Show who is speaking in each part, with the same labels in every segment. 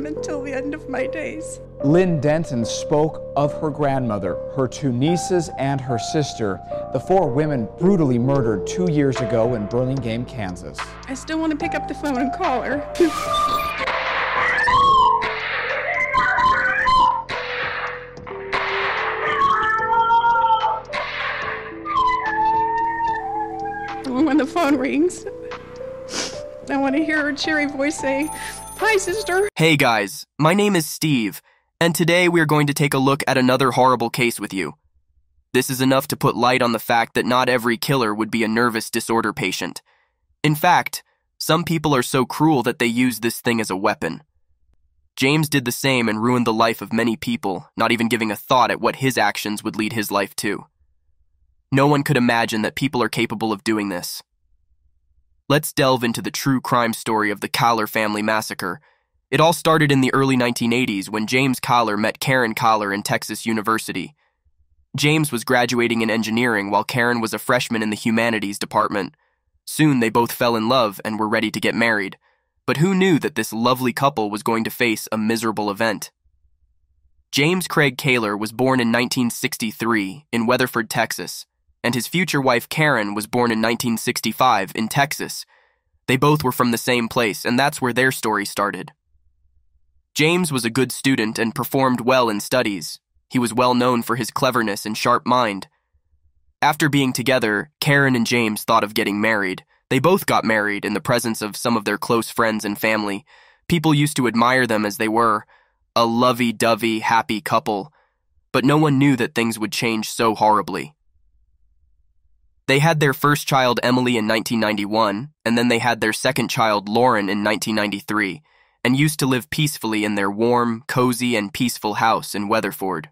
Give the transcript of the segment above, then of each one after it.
Speaker 1: until the end of my days.
Speaker 2: Lynn Denton spoke of her grandmother, her two nieces, and her sister, the four women brutally murdered 2 years ago in Burlingame, Kansas.
Speaker 1: I still want to pick up the phone and call her. When the phone rings, I want to hear her cheery voice say, "Hi, sister."
Speaker 3: Hey guys, my name is Steve, and today we are going to take a look at another horrible case with you. This is enough to put light on the fact that not every killer would be a nervous disorder patient. In fact, some people are so cruel that they use this thing as a weapon. James did the same and ruined the life of many people, not even giving a thought at what his actions would lead his life to. No one could imagine that people are capable of doing this. Let's delve into the true crime story of the Kahler family massacre. It all started in the early 1980s when James Kahler met Karen Kahler in Texas University. James was graduating in engineering while Karen was a freshman in the humanities department. Soon they both fell in love and were ready to get married. But who knew that this lovely couple was going to face a miserable event? James Kraig Kahler was born in 1963 in Weatherford, Texas, and his future wife Karen was born in 1965 in Texas. They both were from the same place, and that's where their story started. James was a good student and performed well in studies. He was well known for his cleverness and sharp mind. After being together, Karen and James thought of getting married. They both got married in the presence of some of their close friends and family. People used to admire them as they were, a lovey-dovey, happy couple. But no one knew that things would change so horribly. They had their first child, Emily, in 1991, and then they had their second child, Lauren, in 1993, and used to live peacefully in their warm, cozy, and peaceful house in Weatherford.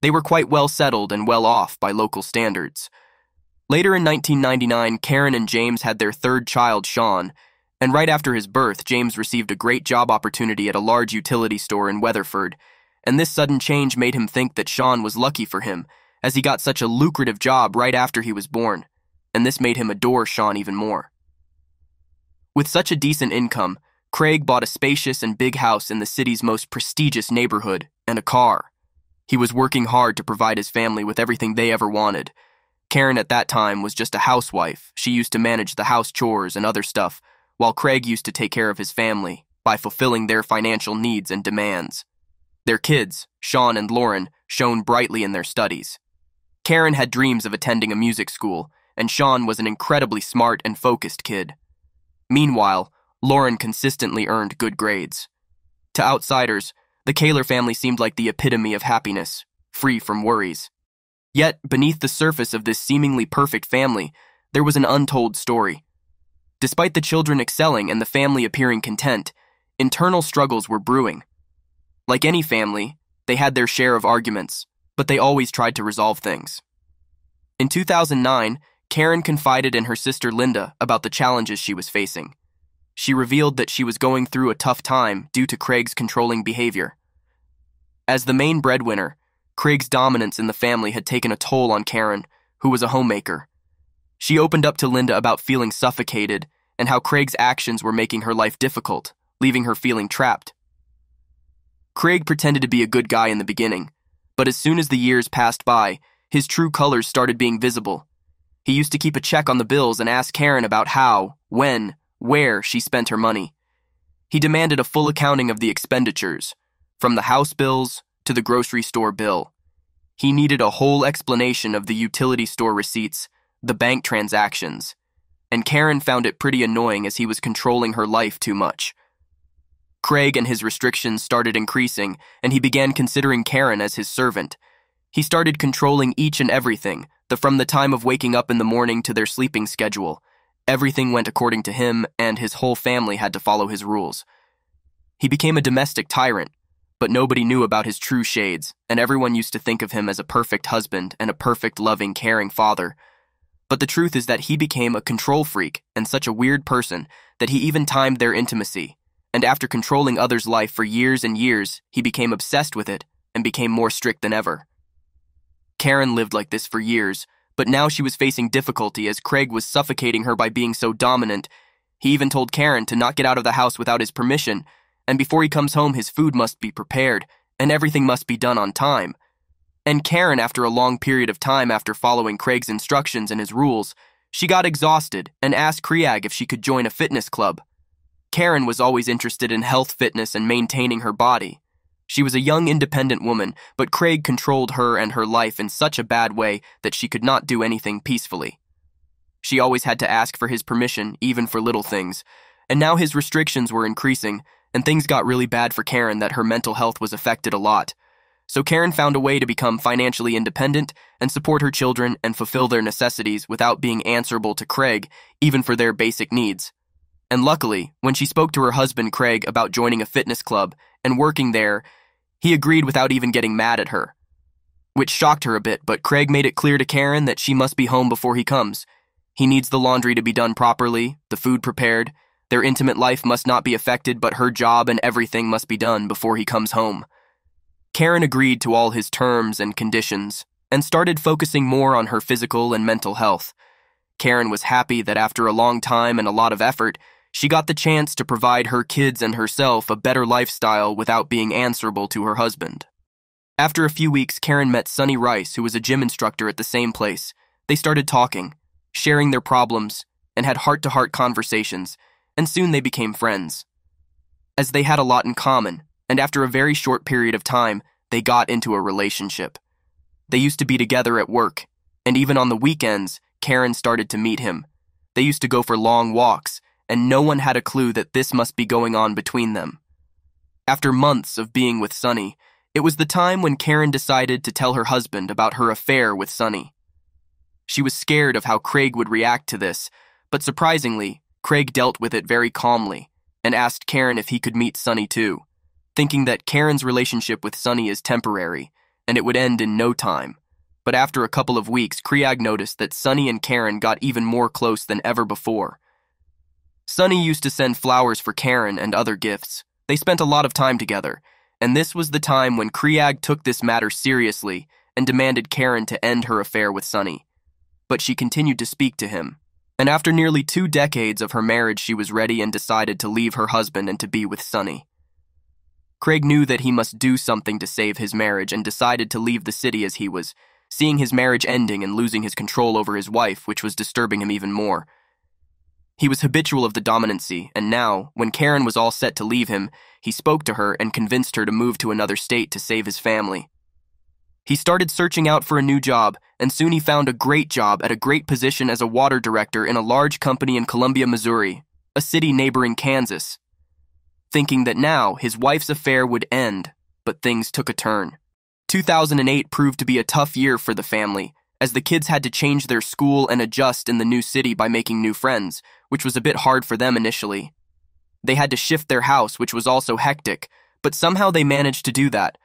Speaker 3: They were quite well settled and well off by local standards. Later in 1999, Karen and James had their third child, Sean, and right after his birth, James received a great job opportunity at a large utility store in Weatherford, and this sudden change made him think that Sean was lucky for him, as he got such a lucrative job right after he was born, and this made him adore Sean even more. With such a decent income, Kraig bought a spacious and big house in the city's most prestigious neighborhood and a car. He was working hard to provide his family with everything they ever wanted. Karen at that time was just a housewife. She used to manage the house chores and other stuff, while Kraig used to take care of his family by fulfilling their financial needs and demands. Their kids, Sean and Lauren, shone brightly in their studies. Karen had dreams of attending a music school, and Sean was an incredibly smart and focused kid. Meanwhile, Lauren consistently earned good grades. To outsiders, the Kahler family seemed like the epitome of happiness, free from worries. Yet, beneath the surface of this seemingly perfect family, there was an untold story. Despite the children excelling and the family appearing content, internal struggles were brewing. Like any family, they had their share of arguments, but they always tried to resolve things. In 2009, Karen confided in her sister Linda about the challenges she was facing. She revealed that she was going through a tough time due to Kraig's controlling behavior. As the main breadwinner, Kraig's dominance in the family had taken a toll on Karen, who was a homemaker. She opened up to Linda about feeling suffocated and how Kraig's actions were making her life difficult, leaving her feeling trapped. Kraig pretended to be a good guy in the beginning, but as soon as the years passed by, his true colors started being visible. He used to keep a check on the bills and ask Karen about how, when, where she spent her money. He demanded a full accounting of the expenditures, from the house bills to the grocery store bill. He needed a whole explanation of the utility store receipts, the bank transactions, and Karen found it pretty annoying as he was controlling her life too much. Kraig and his restrictions started increasing, and he began considering Karen as his servant. He started controlling each and everything, from the time of waking up in the morning to their sleeping schedule. Everything went according to him, and his whole family had to follow his rules. He became a domestic tyrant, but nobody knew about his true shades, and everyone used to think of him as a perfect husband and a perfect, loving, caring father. But the truth is that he became a control freak and such a weird person that he even timed their intimacy. And after controlling others' life for years and years, he became obsessed with it and became more strict than ever. Karen lived like this for years, but now she was facing difficulty as Kraig was suffocating her by being so dominant. He even told Karen to not get out of the house without his permission, and before he comes home his food must be prepared, and everything must be done on time. And Karen, after a long period of time after following Kraig's instructions and his rules, she got exhausted and asked Kraig if she could join a fitness club. Karen was always interested in health, fitness, and maintaining her body. She was a young, independent woman, but Kraig controlled her and her life in such a bad way that she could not do anything peacefully. She always had to ask for his permission, even for little things, and now his restrictions were increasing, and things got really bad for Karen that her mental health was affected a lot. So Karen found a way to become financially independent and support her children and fulfill their necessities without being answerable to Kraig, even for their basic needs. And luckily, when she spoke to her husband Kraig about joining a fitness club and working there, he agreed without even getting mad at her, which shocked her a bit, but Kraig made it clear to Karen that she must be home before he comes. He needs the laundry to be done properly, the food prepared, their intimate life must not be affected, but her job and everything must be done before he comes home. Karen agreed to all his terms and conditions and started focusing more on her physical and mental health. Karen was happy that after a long time and a lot of effort, she got the chance to provide her kids and herself a better lifestyle without being answerable to her husband. After a few weeks, Karen met Sonny Rice, who was a gym instructor at the same place. They started talking, sharing their problems, and had heart-to-heart conversations, and soon they became friends. As they had a lot in common, and after a very short period of time, they got into a relationship. They used to be together at work, and even on the weekends, Karen started to meet him. They used to go for long walks, and no one had a clue that this must be going on between them. After months of being with Sonny, it was the time when Karen decided to tell her husband about her affair with Sonny. She was scared of how Kraig would react to this, but surprisingly, Kraig dealt with it very calmly and asked Karen if he could meet Sonny too, thinking that Karen's relationship with Sonny is temporary and it would end in no time. But after a couple of weeks, Kraig noticed that Sonny and Karen got even more close than ever before. Sonny used to send flowers for Karen and other gifts. They spent a lot of time together, and this was the time when Kraig took this matter seriously and demanded Karen to end her affair with Sonny. But she continued to speak to him, and after nearly 2 decades of her marriage, she was ready and decided to leave her husband and to be with Sonny. Kraig knew that he must do something to save his marriage and decided to leave the city as he was, seeing his marriage ending and losing his control over his wife, which was disturbing him even more. He was habitual of the dominancy, and now, when Karen was all set to leave him, he spoke to her and convinced her to move to another state to save his family. He started searching out for a new job, and soon he found a great job at a great position as a water director in a large company in Columbia, Missouri, a city neighboring Kansas. Thinking that now his wife's affair would end, but things took a turn. 2008 proved to be a tough year for the family, as the kids had to change their school and adjust in the new city by making new friends, which was a bit hard for them initially. They had to shift their house, which was also hectic, but somehow they managed to do that.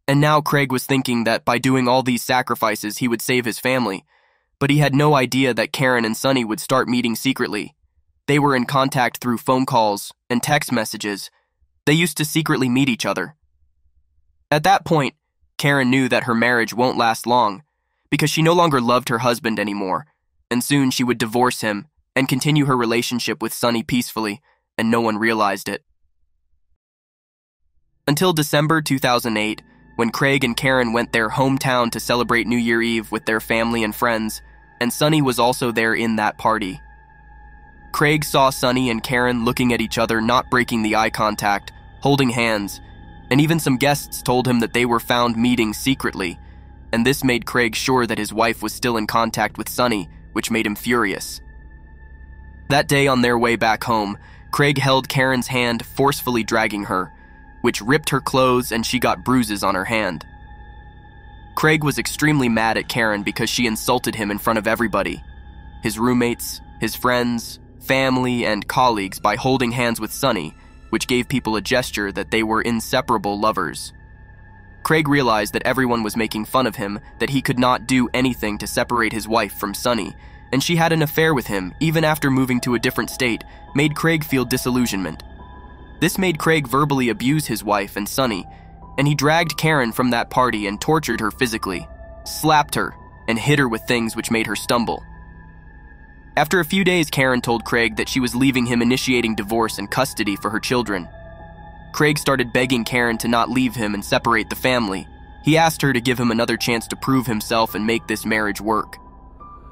Speaker 3: And now Kraig was thinking that by doing all these sacrifices he would save his family, but he had no idea that Karen and Sonny would start meeting secretly. They were in contact through phone calls and text messages. They used to secretly meet each other. At that point, Karen knew that her marriage won't last long, because she no longer loved her husband anymore, and soon she would divorce him and continue her relationship with Sonny peacefully, and no one realized it. Until December 2008, when Kraig and Karen went their hometown to celebrate New Year Eve with their family and friends, and Sonny was also there in that party. Kraig saw Sonny and Karen looking at each other, not breaking the eye contact, holding hands, and even some guests told him that they were found meeting secretly, and this made Kraig sure that his wife was still in contact with Sonny, which made him furious. That day on their way back home, Kraig held Karen's hand, forcefully dragging her, which ripped her clothes and she got bruises on her hand. Kraig was extremely mad at Karen because she insulted him in front of everybody, his roommates, his friends, family, and colleagues by holding hands with Sonny, which gave people a gesture that they were inseparable lovers. Kraig realized that everyone was making fun of him, that he could not do anything to separate his wife from Sonny, and she had an affair with him even after moving to a different state, made Kraig feel disillusionment. This made Kraig verbally abuse his wife and Sonny, and he dragged Karen from that party and tortured her physically, slapped her, and hit her with things which made her stumble. After a few days, Karen told Kraig that she was leaving him, initiating divorce and custody for her children. Kraig started begging Karen to not leave him and separate the family. He asked her to give him another chance to prove himself and make this marriage work.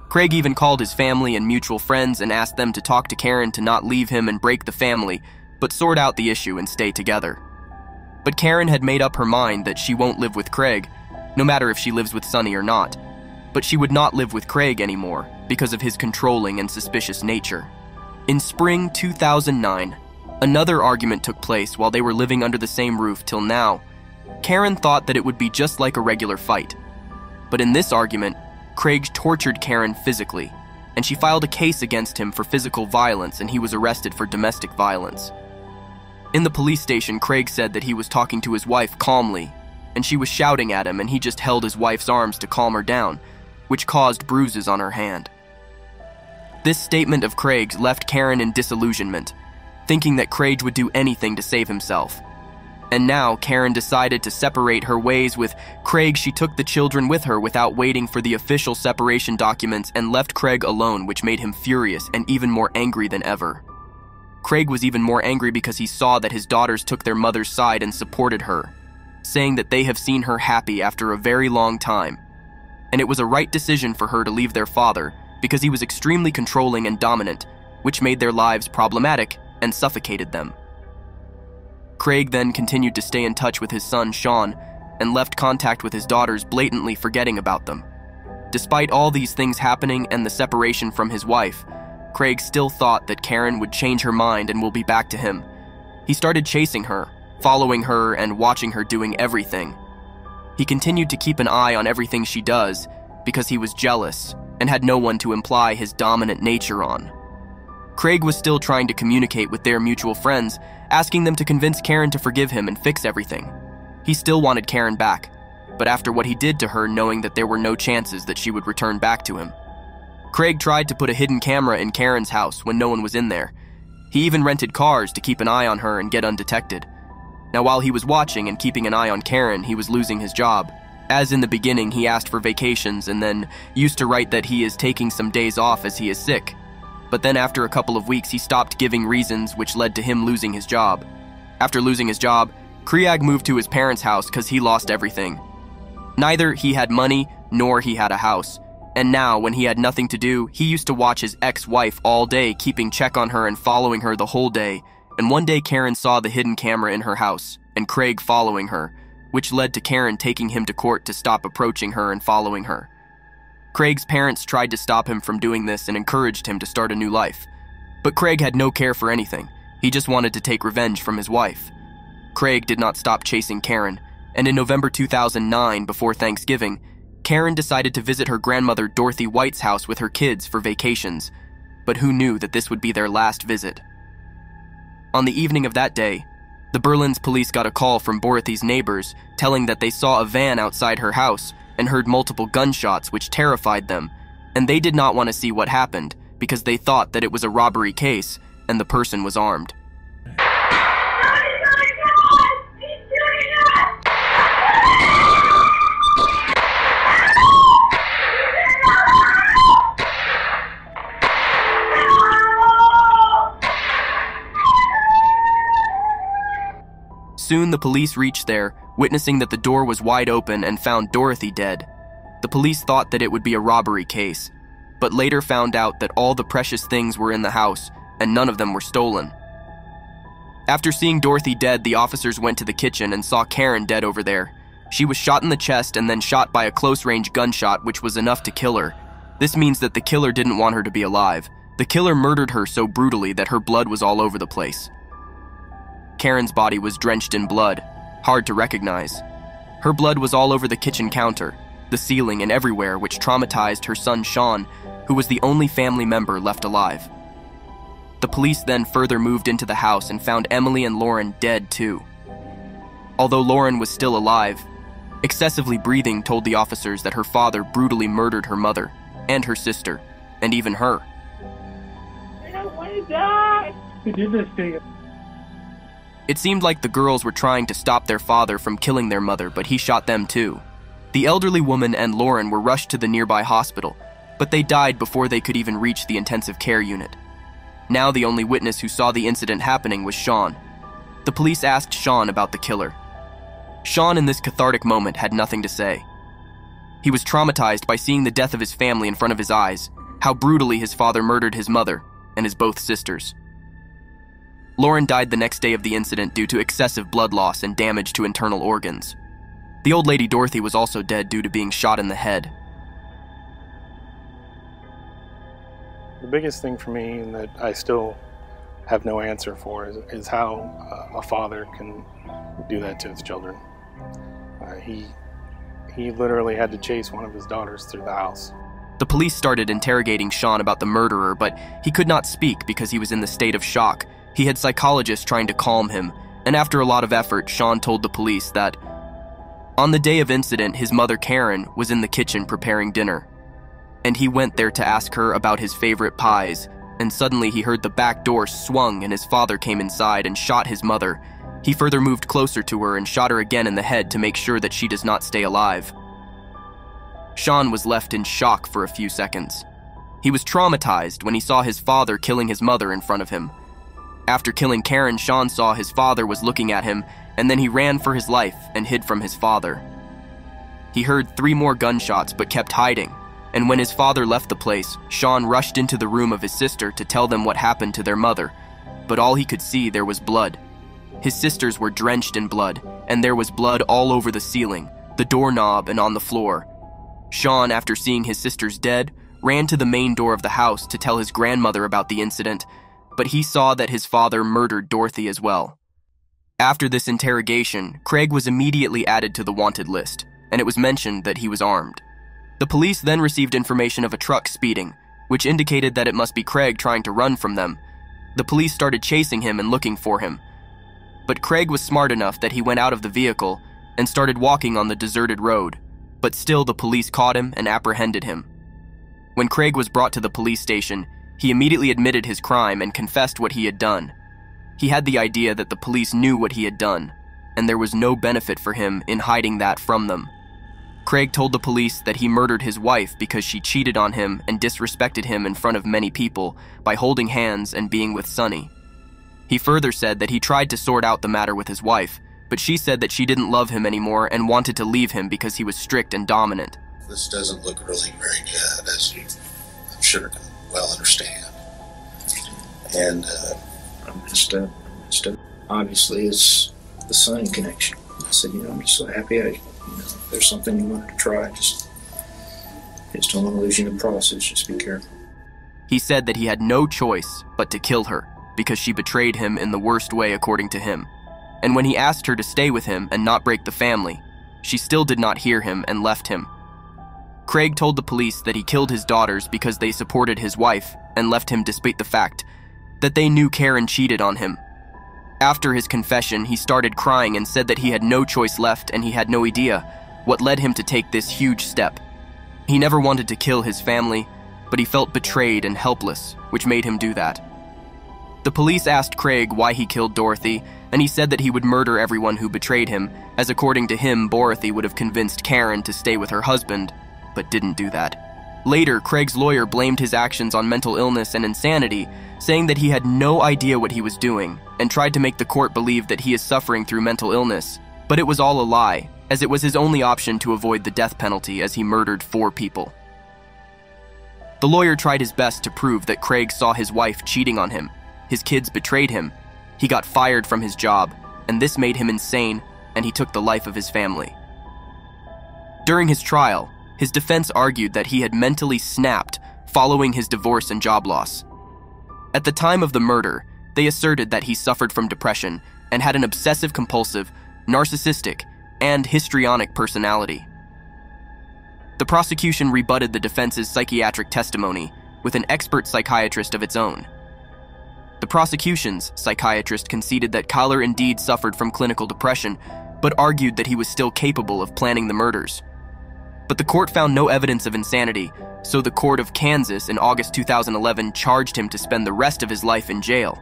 Speaker 3: Kraig even called his family and mutual friends and asked them to talk to Karen to not leave him and break the family, but sort out the issue and stay together. But Karen had made up her mind that she won't live with Kraig, no matter if she lives with Sonny or not. But she would not live with Kraig anymore because of his controlling and suspicious nature. In spring 2009, another argument took place while they were living under the same roof till now. Karen thought that it would be just like a regular fight. But in this argument, Kraig tortured Karen physically, and she filed a case against him for physical violence, and he was arrested for domestic violence. In the police station, Kraig said that he was talking to his wife calmly, and she was shouting at him, and he just held his wife's arms to calm her down, which caused bruises on her hand. This statement of Kraig's left Karen in disillusionment, thinking that Kraig would do anything to save himself. And now Karen decided to separate her ways with Kraig. She took the children with her without waiting for the official separation documents and left Kraig alone, which made him furious and even more angry than ever. Kraig was even more angry because he saw that his daughters took their mother's side and supported her, saying that they have seen her happy after a very long time, and it was a right decision for her to leave their father because he was extremely controlling and dominant, which made their lives problematic and suffocated them. Kraig then continued to stay in touch with his son, Sean, and left contact with his daughters, blatantly forgetting about them. Despite all these things happening and the separation from his wife, Kraig still thought that Karen would change her mind and will be back to him. He started chasing her, following her, and watching her doing everything. He continued to keep an eye on everything she does because he was jealous and had no one to imply his dominant nature on. Kraig was still trying to communicate with their mutual friends, asking them to convince Karen to forgive him and fix everything. He still wanted Karen back, but after what he did to her, knowing that there were no chances that she would return back to him. Kraig tried to put a hidden camera in Karen's house when no one was in there. He even rented cars to keep an eye on her and get undetected. Now, while he was watching and keeping an eye on Karen, he was losing his job. As in the beginning, he asked for vacations and then used to write that he is taking some days off as he is sick. But then after a couple of weeks, he stopped giving reasons, which led to him losing his job. After losing his job, Kraig moved to his parents' house because he lost everything. Neither he had money nor he had a house. And now, when he had nothing to do, he used to watch his ex-wife all day, keeping check on her and following her the whole day. And one day Karen saw the hidden camera in her house, and Kraig following her, which led to Karen taking him to court to stop approaching her and following her. Kraig's parents tried to stop him from doing this and encouraged him to start a new life. But Kraig had no care for anything. He just wanted to take revenge from his wife. Kraig did not stop chasing Karen, and in November 2009, before Thanksgiving, Karen decided to visit her grandmother Dorothy Wight's house with her kids for vacations, but who knew that this would be their last visit? On the evening of that day, the Berlin's police got a call from Dorothy's neighbors telling that they saw a van outside her house and heard multiple gunshots, which terrified them, and they did not want to see what happened because they thought that it was a robbery case and the person was armed. Soon the police reached there, witnessing that the door was wide open and found Dorothy dead. The police thought that it would be a robbery case, but later found out that all the precious things were in the house and none of them were stolen. After seeing Dorothy dead, the officers went to the kitchen and saw Karen dead over there. She was shot in the chest and then shot by a close-range gunshot, which was enough to kill her. This means that the killer didn't want her to be alive. The killer murdered her so brutally that her blood was all over the place. Karen's body was drenched in blood, hard to recognize. Her blood was all over the kitchen counter, the ceiling, and everywhere, which traumatized her son Sean, who was the only family member left alive. The police then further moved into the house and found Emily and Lauren dead too. Although Lauren was still alive, excessively breathing told the officers that her father brutally murdered her mother and her sister, and even her.
Speaker 4: I don't want to die. Who did this to you?
Speaker 3: It seemed like the girls were trying to stop their father from killing their mother, but he shot them too. The elderly woman and Lauren were rushed to the nearby hospital, but they died before they could even reach the intensive care unit. Now the only witness who saw the incident happening was Sean. The police asked Sean about the killer. Sean, in this cathartic moment, had nothing to say. He was traumatized by seeing the death of his family in front of his eyes, how brutally his father murdered his mother and his both sisters. Lauren died the next day of the incident due to excessive blood loss and damage to internal organs. The old lady Dorothy was also dead due to being shot in the head.
Speaker 5: The biggest thing for me, and that I still have no answer for, is how a father can do that to his children. He literally had to chase one of his daughters through the house.
Speaker 3: The police started interrogating Sean about the murderer, but he could not speak because he was in the state of shock. He had psychologists trying to calm him, and after a lot of effort, Sean told the police that on the day of incident, his mother Karen was in the kitchen preparing dinner, and he went there to ask her about his favorite pies, and suddenly he heard the back door swung and his father came inside and shot his mother. He further moved closer to her and shot her again in the head to make sure that she does not stay alive. Sean was left in shock for a few seconds. He was traumatized when he saw his father killing his mother in front of him. After killing Karen, Sean saw his father was looking at him, and then he ran for his life and hid from his father. He heard 3 more gunshots but kept hiding, and when his father left the place, Sean rushed into the room of his sister to tell them what happened to their mother, but all he could see there was blood. His sisters were drenched in blood, and there was blood all over the ceiling, the doorknob, and on the floor. Sean, after seeing his sisters dead, ran to the main door of the house to tell his grandmother about the incident, but he saw that his father murdered Dorothy as well. After this interrogation, Kraig was immediately added to the wanted list, and it was mentioned that he was armed. The police then received information of a truck speeding, which indicated that it must be Kraig trying to run from them. The police started chasing him and looking for him. But Kraig was smart enough that he went out of the vehicle and started walking on the deserted road, but still the police caught him and apprehended him. When Kraig was brought to the police station, he immediately admitted his crime and confessed what he had done. He had the idea that the police knew what he had done, and there was no benefit for him in hiding that from them. Kraig told the police that he murdered his wife because she cheated on him and disrespected him in front of many people by holding hands and being with Sonny. He further said that he tried to sort out the matter with his wife, but she said that she didn't love him anymore and wanted to leave him because he was strict and dominant.
Speaker 6: This doesn't look really very good, as you, I'm sure, can well understand. And
Speaker 7: I'm messed up. Obviously, it's the Sonny connection. I said, I'm just so happy if there's something you wanted to try, just don't want to lose you in the process, just be careful.
Speaker 3: He said that he had no choice but to kill her because she betrayed him in the worst way according to him. And when he asked her to stay with him and not break the family, she still did not hear him and left him. Kraig told the police that he killed his daughters because they supported his wife and left him despite the fact that they knew Karen cheated on him. After his confession, he started crying and said that he had no choice left and he had no idea what led him to take this huge step. He never wanted to kill his family, but he felt betrayed and helpless, which made him do that. The police asked Kraig why he killed Dorothy, and he said that he would murder everyone who betrayed him, as according to him, Dorothy would have convinced Karen to stay with her husband, but didn't do that. Later, Kraig's lawyer blamed his actions on mental illness and insanity, saying that he had no idea what he was doing, and tried to make the court believe that he is suffering through mental illness. But it was all a lie, as it was his only option to avoid the death penalty as he murdered 4 people. The lawyer tried his best to prove that Kraig saw his wife cheating on him. His kids betrayed him. He got fired from his job, and this made him insane, and he took the life of his family. During his trial, his defense argued that he had mentally snapped following his divorce and job loss. At the time of the murder, they asserted that he suffered from depression and had an obsessive-compulsive, narcissistic, and histrionic personality. The prosecution rebutted the defense's psychiatric testimony with an expert psychiatrist of its own. The prosecution's psychiatrist conceded that Kahler indeed suffered from clinical depression, but argued that he was still capable of planning the murders. But the court found no evidence of insanity, so the court of Kansas in August 2011 charged him to spend the rest of his life in jail.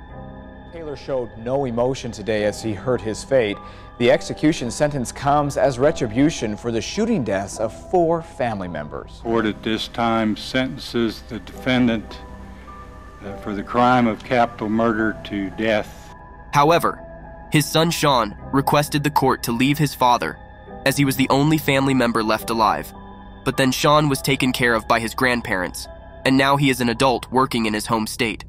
Speaker 2: Kahler showed no emotion today as he heard his fate. The execution sentence comes as retribution for the shooting deaths of 4 family members.
Speaker 8: The court at this time sentences the defendant for the crime of capital murder to death.
Speaker 3: However, His son Sean requested the court to leave his father, as he was the only family member left alive. But then Sean was taken care of by his grandparents, and now he is an adult working in his home state.